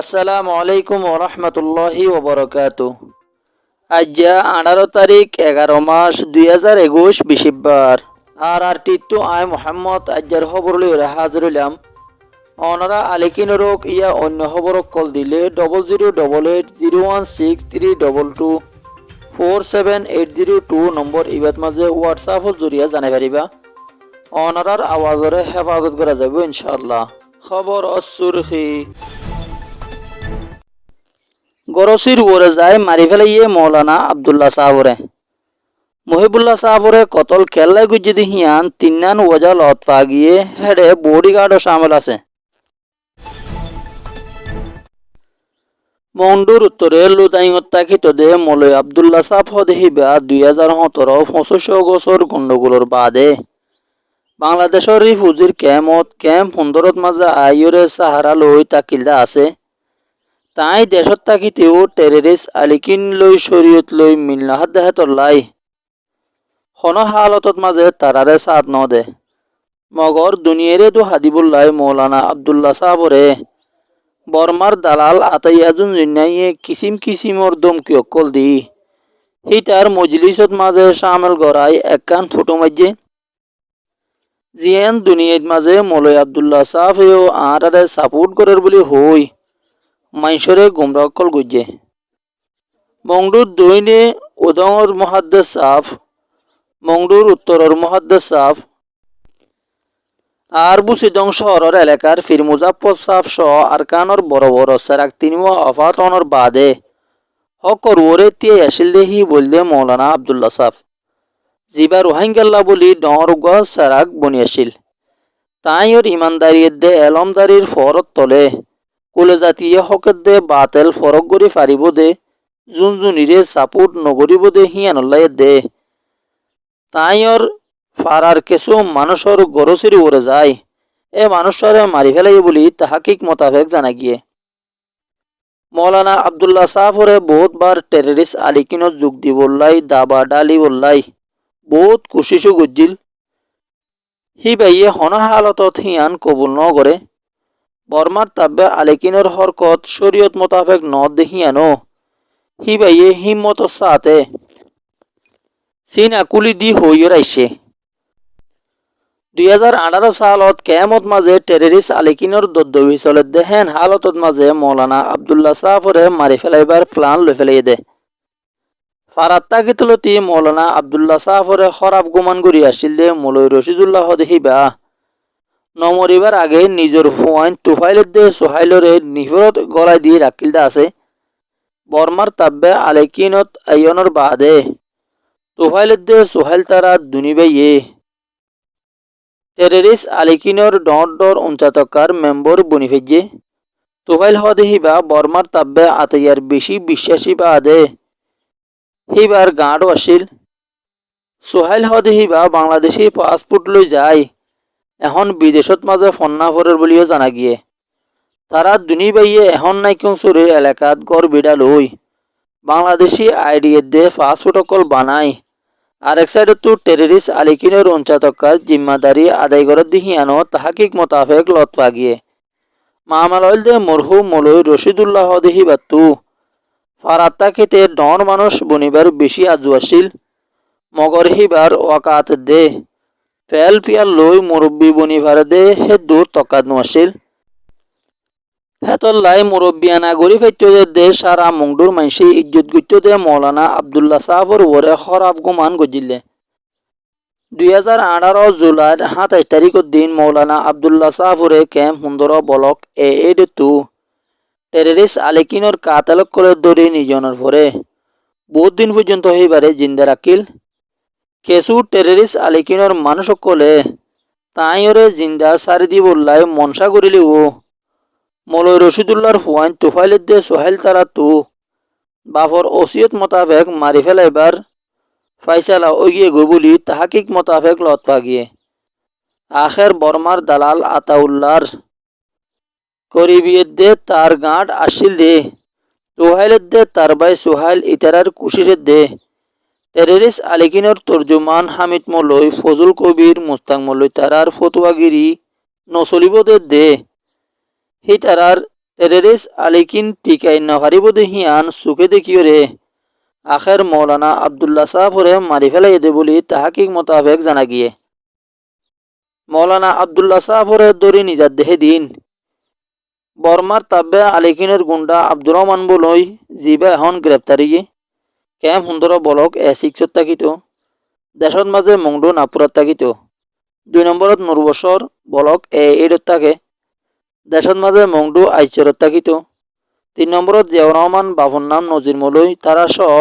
আসসালামু আলাইকুম ওরহমতুল্লাহি ওবরকাতু। আজ 18 তারিখ 11 মাস 2021 বিশিববার। আর টিতু আই মোহাম্মদ আজ্জার খবরলি হাজির হইলাম। অনারা আলিকিন রোগ ইয়া অন্য খবরক কল দিলে 008832247802 নম্বর ইবাদ মাঝে হোয়াটসঅ্যাপত জরিয়া জানাই পারিবা। অনারার আওয়াজরে হেফাজত করা যাবে ইনশাআল্লাহ। খবর অসুরখি গরসির ওরে যায় মারি ফেলাইয়ে মৌলানা আবদুল্লাহ সাহরে মহিবুল্লাহ সাহরে কতল খেল্লাই গুজি হিয়ান তিন্নান ওজা লত পা গিয়ে হেডে বডিগার্ডও সামিল আছে। মন্ডুর উত্তরে লুদাইঙত্তা খিতদে মলয় আবদুল্লাহ সাহ দেহিবা 2017-25 বছর গন্ডগোলর বাদে বাংলাদেশের রিফুজির ক্যাম্প সুন্দরত মাঝে আইয়রে সাহারা লই তাকিলদা আছে। তাই দেশত তাকিতেও টেররিস্ট আলিকিন লৈ শরীয়ত লৈ মিলনাহাত দেহাতর লাই হন হালতত মাঝে তারারে সাথ ন দে মগর দুনিয়ারে তো হাদিবুল্লাহ মৌলানা আবদুল্লাহ সাহরে বর্মার দালাল আতাইয়াজুন জুনাইয়ে কিসিমর দমকি অকল দি হি তার মজলিসত মাঝে সামেল গড়াই একখান ফটো মাঝে জিয়ান দুনিয়াত মাঝে মৌলাই আবদুল্লাহ সাহেও আরে সাপোর্ট করার বলি হই মাইসরে গুমরাকল গুজে মংডুর দৈনে উদংর মহাদ্দেশ সাফ মংডুর উত্তরের মহাদ্দেশ সাফ আর বুসিদং শহরের এলাকার ফির মুজাফর সাফ সহ আরকানর বড় বড় সেরাক তিনিও অফাতনের বাদে হকর ওরে তিয়া আসিল দেহি বললে মৌলানা আবদুল্লাহ সাফ জিবা রোহিঙ্গাল্লা বলি ডর গজ সেরাক বনিয়াছিল তাই ওর ইমানদারির দে এলমদারির ফরত তলে কুলে জাতীয় হকের দে বাতেল ফরক গড়ি ফারিব দে জুনজুনিরে সাপোর্ট নগরিব দে হিয়ানল্লাই দে তাই ওর ফারার কিছু মানুষের গরসিরি ওরে যায় এ মানুষরে মারি ফেলাই বলি তাহাকিক মোতাবেক জানা গিয়ে মৌলানা আবদুল্লাহ সাহরে বহুতবার টেররিস্ট আলিকিনত যোগ দি বললাই দাবা ডালি বললাই বহুত কোশিশও গুজিল হি বাইয়ে হন হালতত হিয়ান কবুল ন করে বর্মার তাব্বে আলিকিনের হরকত শরীয়ত মোতাবেক ন দেহিয়ানো হি বাইয়ে হিম্মত সাথে চীন আকুলি দি হইয়ের আইসে 2018 সালত কেয়ামত মাঝে টেররিস্ট আলিকিনের দদ্দবি চলে দেহেন হালতত মাঝে মৌলানা আবদুল্লাহ সাহরে মারি ফেলাইবার প্লান লৈ ফেলাই দে ফারাত্তা গীতলতি মৌলানা আবদুল্লাহ সাহরে খরাব গুমান করি আসছিল দে মৌলই রশিদুল্লাহ দেহিবা নমরিবার আগে নিজের ফুয়াইন তুফাইলের দে সোহাইলরে নিফরত গলায় দিয়ে রাখিলদা আছে বর্মার তাব্বে আলিকিনত আইয়নের বাদে তুফাইলের দে সোহাইল তারা দুনিবাইয়ে টেররিস্ট আলিকিনর ডর উঞ্চাতকার মেম্বর বনিফেজে তুফাইল হদেহিবা বর্মার তাব্বে আতাইয়ার বেশি বিশ্বাসী বাদে হিবার গাঁডও আসিল সোহাইল হদেহিবা বাংলাদেশি পাসপোর্ট লৈ যায় এখন বিদেশত মাঝে ফন্নাফরের বলিও জানা গিয়ে তারা দুনিবাইয়ে এখন নাইকং চুরির এলাকাত গড় বিড়া লই বাংলাদেশি আইডিএর দে পাসপোর্ট অকল বানায় আর এক সাইডত তো টেররিস্ট আলিকিনের উঞ্চাতকার জিম্মাদারি আদায় করে দিহিয়ানো তাহাকিক মোতাবেক লত পা গিয়ে মামালইল দে মরহুম মলই রশিদুল্লাহ দেহি বাত্তু ফারাত্তা খেতে ডর মানুষ বনিবার বেশি আজু আসিল মগর হিবার ওয়াকাত দে ফেল পিয়াল লই মুরব্বী বনিভার দে হে দূর তকাত নোয়াছিল হেতল্লাই মুরব্বিয়ানা গরিব দে সারা মংডুর মাইসি ইজ্জত গুত্য দে মৌলানা আবদুল্লাহ সাহর ওরে খরাব গুমান গজিলে 2018 জুলাইর 27 তারিখের দিন মৌলানা আবদুল্লাহ সাহরে ক্যাম্প সুন্দর বলক এডু টেররিস্ট আলিকিনর কাতালক করে ধরে নিজনের ভরে বহুত দিন পর্যন্ত হইবারে জিন্দা রাখিল কেসু টেররিস্ট আলিকিনর মানুষ সকলে তাই ওরে জিন্দা সারি দি বললাই মনসা করিলি ও মৌলই রশিদুল্লাহর হুয়াইন তুফাইলের দে সোহেল তারা তু বাফর ওসিয়ত মোতাবেক মারি ফেলাইবার ফাইসালা ওগিয়ে গো বলি তাহাকিক মোতাবেক লত পা গিয়ে আখের বর্মার দালাল আতাউল্লাহর করিবিয়ের দে তার গাঁট আসিল দে তুহাইলের দে তার বাই সোহাইল ইতারার কুশিরের দে টেররিস্ট আলিকিনের তর্জমান হামিদ মৌলই ফজল কবির মুস্তাক মৌলই তারার ফতুয়াগিরি নচলিব দে হি তারার টেররিস্ট আলিকিন টিকাই নহারিব দেহিয়ান চুকে দেখিও রে আখের মৌলানা আবদুল্লাহ সাহাবরে মারি ফেলাই দে বলি তাহাকিক মোতাবেক জানা গিয়ে মৌলানা আবদুল্লাহ সাহাবরে দরি নিজার দেহে দিন বর্মার তাব্বে আলিকিনের গুন্ডা আব্দুর রহমান বলই জিবা এখন গ্রেপ্তারি ক্যাম্প সুন্দর বলক সিক্সত থাকিত দেশত মাঝে মংডু নাপুরাত থাকিত 2 নম্বরত নূরবছর বলক এইডত থাকে দেশত মাঝে মংডু আইচরত থাকিত 3 নম্বরত জিয়াউর রহমান বাবুর নাম নজির মলই তারা সহ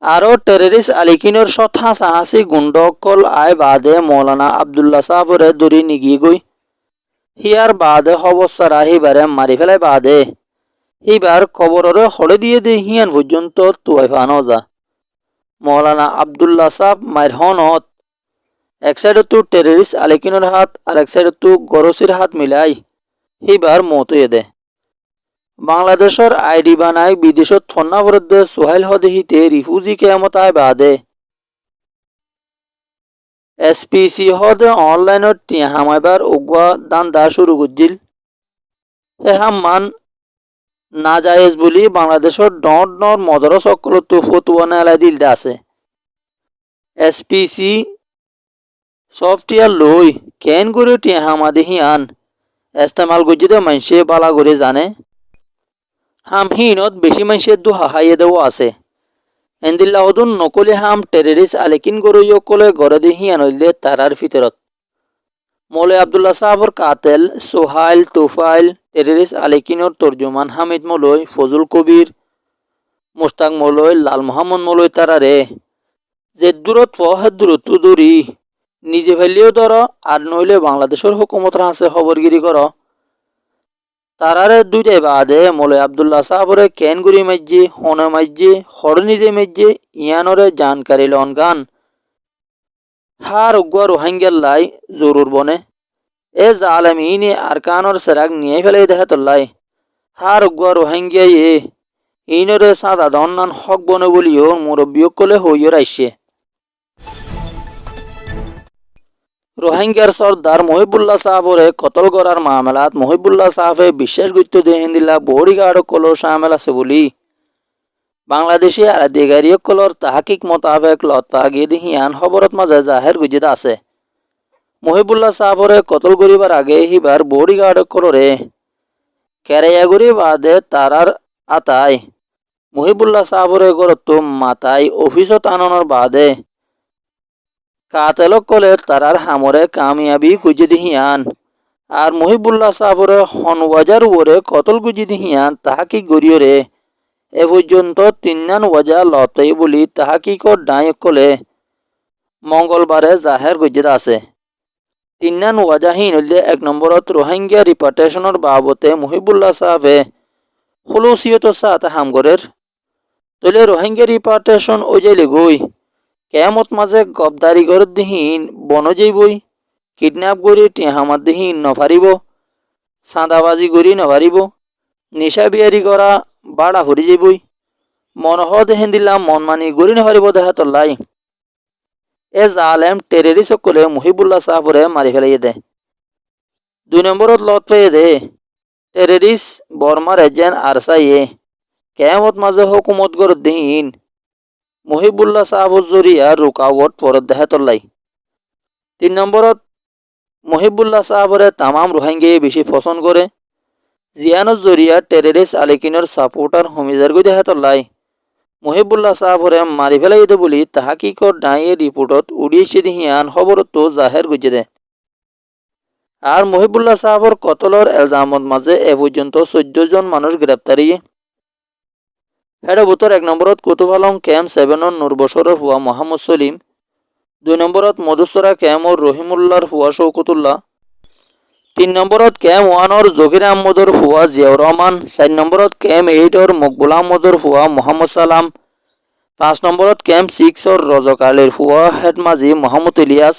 আরও টেররিস্ট আলিকিনের সৎ হাসাহাসি গুন্ডকল আয় বাদে মৌলানা আবদুল্লাহ সাহাবরে দরি নিগিয়ে গই হিয়ার বাদে হবসারা হিবারে মারি ফেলাই বাদে হিবার কবররে হলে দিয়ে দে হিয়ান পর্যন্ত তুয়াই ফানো যা মৌলানা আবদুল্লাহ সাহ মায়ের হনত এক সাইডে তো টেররিস্ট আলিকিনের হাত আর এক সাইডে তো গরসির হাত মিলাই হিবার মতুয়ে দে বাংলাদেশের আইডি বানাই বিদেশত থন্না বরদ্দে সোহাইল হদেহিতে রিফুজি কেমতায় বাদে এসপিসি হদে অনলাইনত টিয়া হামাইবার উগুয়া দান দা শুরু করছিল হে হাম্মান না জায়েজ বলি বাংলাদেশের ডর ডর মদর সকল তো ফতুয়া নেলাই দিল দে আছে এসপিসি সফটওয়্যার লই কেন করে টিয়া হামা দেহিয়ান ইস্তেমাল গজিদে মানুষে বালা করে জানে হামহীনত বেশি মানুষের দু হাহাইয়ে দেওয়া আছে এন্দিল্লাহদুন নকলি হাম টেররিস্ট আলেকিন গরইয় কলে গড়ে দেহিয়ান হইলে তারার ভিতরত মৌলে আবদুল্লাহ সাহাবর কাতেল সোহাইল তোফাইল টেররিস্ট আলেকিনর তর্জমান হামিদ মলই ফজল কবির মুস্তাক মলই লাল মোহাম্মদ মলই তারারে যে দূরত হে দূরত্ব দূরি নিজে ফেলিও ধর আর নইলে বাংলাদেশের হুকুমতরা আছে খবরগিরি কর তারারে দুইটাই বাদে মলে আবদুল্লাহ সাহাবরে কেনগুড়ি মাইজি হনে মাইজি হর নিজে মাইজি ইয়ানরে জানকারি লন গান হার উগুয়া রোহিঙ্গার লাই জরুর বনে এ জালেম ইনি আরকানর সেরাক নিয়ে ফেলে দেখে তোল্লাই হার উগুয়া রোহিঙ্গা ইনরে সাদা দন্নান হক বনে বলিও মুরব্বী কলে হইয়র আইসে রোহিঙ্গার সর্দার মহিবুল্লাহ সাহাবরে কতল করার মামলাত মহিবুল্লাহ সাহাবে বিশেষ গুরুত্ব দিয়ে দিলা বড়িগাড় কলর সামেল আছে বলি বাংলাদেশে আর দেগারিয় কলর তাহাকিক মোতাবেক লতা গিয়ে দিহিয়ান খবরত মাঝে জাহের গুজিত আছে মহিবুল্লাহ সাহাবরে কতল করিবার আগে হিবার বড়িগাড় কলরে কেরাইয়াগুড়ি বাদে তারার আতায় মহিবুল্লাহ সাহাবরে গরত মাতাই অফিসত আননের বাদে কাতেলক কলে তারার হামরে কামিয়াবি গুজি দিহিয়ান আর মহিবুল্লাহ সাহাবরে হনওয়াজার ওরে কতল গুজি দিহিয়ান তাহাকি গড়িয়রে এ পর্যন্ত 3 ওয়াজা লতাই বলি তাহাকিকর ডায়ক কলে মঙ্গলবারে জাহের গুজিত আছে 3 ওয়াজাহীন হইলে 1 নম্বরত রোহিঙ্গা রিপার্টেশনের বাবতে মহিবুল্লাহ সাহাবে খুলুসিয়ত সাথে হামগরের তলে রোহিঙ্গা রিপার্টেশন ওজাইলে গই কেমত মাঝে গবদারি ঘর দিহীন বন যাইবই কিডন্যাপ করি টিহামাত দিহীন নফারিব চাঁদাবাজি করি নফারিব নিশা বিয়ারি করা বাড়া ভরি যাইবই মনহ দেহেন দিলাম মন মানি গড়ি নফারিব দেখা তল্লাই এ জালেম টেরেরি সকলে মহিবুল্লাহ সাহাবরে মারি ফেলাইয়ে দে 2 নম্বরত লত পেয়ে দে টেরেরিস বর্মার এজেন্ট আরসাইয়ে কেমত মাঝে হুকুমত ঘর দিহীন মহিবুল্লাহ সাহাবর জরিয়া রুকাওয়াট পরত দেখা তল্লাই 3 নম্বরত মহিবুল্লাহ সাহাবরে তামাম রোহিঙ্গাই বেশি পছন্দ করে জিয়ানোর জরিয়া টেররিস্ট আলিকিনের সাপোর্টার হমিজার গই দেখা তল্লাই মহিবুল্লাহ সাহাবরে মারি ফেলাই দে বলি তাহাকিকর ডাইয়ে রিপোর্টত উড়িয়েছে দিহিয়ান খবরত হের গুজে দে আর মহিবুল্লাহ সাহাবর কতলর এলজামত মাঝে এ পর্যন্ত 14 জন মানুষ গ্রেপ্তারি হেডে বুতর 1 নম্বরত কুতুব আলম ক্যাম্প 7 নূর বছরের হুয়া মোহাম্মদ সলিম 2 নম্বরত মধুসরা ক্যাম্পর রহিমুল্লাহর হুয়া শৌকতুল্লাহ 3 নম্বরত ক্যাম্প 1 জকির আহমদর হুয়া জিয়াউর রহমান 4 নম্বরত ক্যাম্প 8 মকবুল আহমদর হুয়া মোহাম্মদ সালাম 5 নম্বরত ক্যাম্প 6 রজক আলীর হুয়া হেডমাজি মোহাম্মদ ইলিয়াস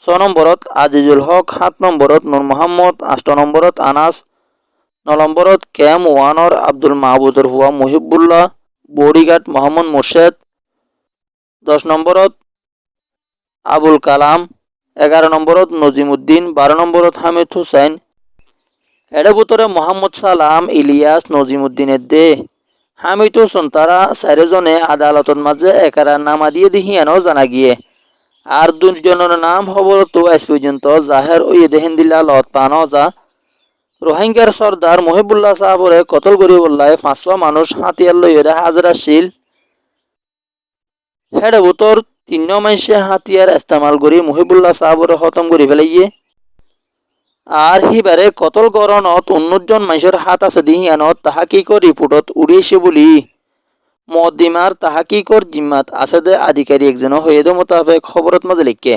6 নম্বরত আজিজুল হক 7 নম্বরত নূর মোহাম্মদ 8 নম্বরত আনাস 9 নম্বরত ক্যাম্প 1 আব্দুল মাহবুদর হুয়া মুহিবুল্লাহ বডিগার্ড মোহাম্মদ মোর্শেদ 10 নম্বরত আবুল কালাম 11 নম্বরত নজিমুদ্দিন 12 নম্বরত হামিদ হুসাইন এডে বুতরে মোহাম্মদ সালাম ইলিয়াস নজিমুদ্দিনের দে হামিদু সন্তারা চাৰিজনে আদালতৰ মাঝে একারার নামা দিয়ে দিহিয়ানো জানা গিয়ে আর দুজনের নাম খবর তো আজ পর্যন্ত জাহের ওই দেহেন দিলা লত পানো যা রোহিঙ্গার সর্দার মহিবুল্লাহ সাহাবরে কতল করি বললায় 500 মানুষ হাতিয়ার লইরে হাজার আসছিল হেডে বুতর 3 মাসে হাতিয়ার ইস্তেমাল করি মহিবুল্লাহ সাহাবরে খতম করি ফেলাইয়ে আর হিবারে কতল গরণত 19 জন মানুষের হাত আছে দিহিয়ানত তাহাকিকর রিপোর্টত উড়িয়েছে বলি মদ্দিমার তাহাকিকর জিম্মাত আছে দে আধিকারিক যেন হয়ে মোতাবেক খবরত মাঝে লিখে